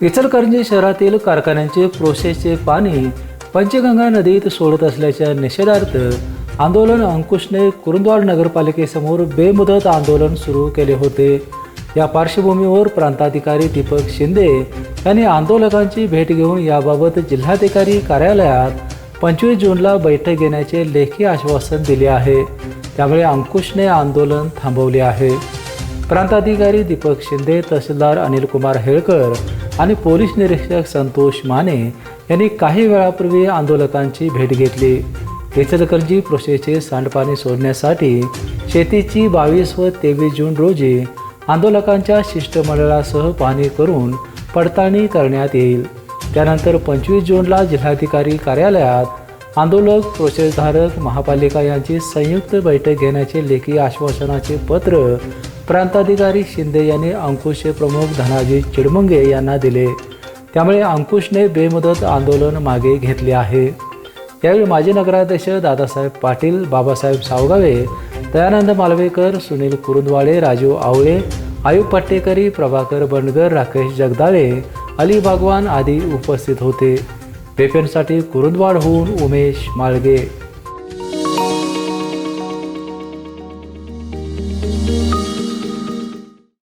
इचलकरंजी शहरातील कारखान्यांचे प्रोसेसचे पाणी पंचगंगा नदीत सोडत असल्याच्या निषेधार्थ आंदोलन अंकुशने कुरुंदवाड नगरपालिकेसमोर बेमुदत आंदोलन सुरू केले होते। या पार्श्वभूमीवर प्रांताधिकारी दीपक शिंदे यांनी आंदोलकांची भेट घेऊन याबाबत जिल्हाधिकारी कार्यालयात 25 जूनला बैठक घेण्याचे लेखी आश्वासन दिले आहे। त्यामुळे अंकुशने आंदोलन थांबवले आहे। प्रांताधिकारी दीपक शिंदे, तहसीलदार अनिल कुमार हेळकर आणि पोलीस निरीक्षक संतोष माने यांनी काही वेळापूर्वी आंदोलकांची भेट घेतली। इचलकरंजी प्रोसेसचे सांडपाणी सोडण्यासाठी शेतीची 22 व 23 जून रोजी आंदोलकांच्या शिष्टमंडळासह पाहणी करून पडताळणी करण्यात येईल। त्यानंतर 25 जूनला जिल्हाधिकारी कार्यालयात आंदोलक, प्रोसेसधारक, महापालिका यांची संयुक्त बैठक घेण्याचे लेखी आश्वासनाचे पत्र प्रांताधिकारी शिंदे यांनी अंकुशचे प्रमुख धनाजी चिडमंगे यांना दिले। त्यामुळे अंकुशने बेमुदत आंदोलन मागे घेतले आहे। यावेळी माजी नगराध्यक्ष दादासाहेब पाटील, बाबासाहेब सावगावे, दयानंद मालवेकर, सुनील कुरुंदवाडे, राजू आवळे, आयुब पट्टेकरी, प्रभाकर बनगर, राकेश जगदाळे, अली भगवान आदी उपस्थित होते। पेपेंसाठी कुरुंदवाडहून उमेश माळगे।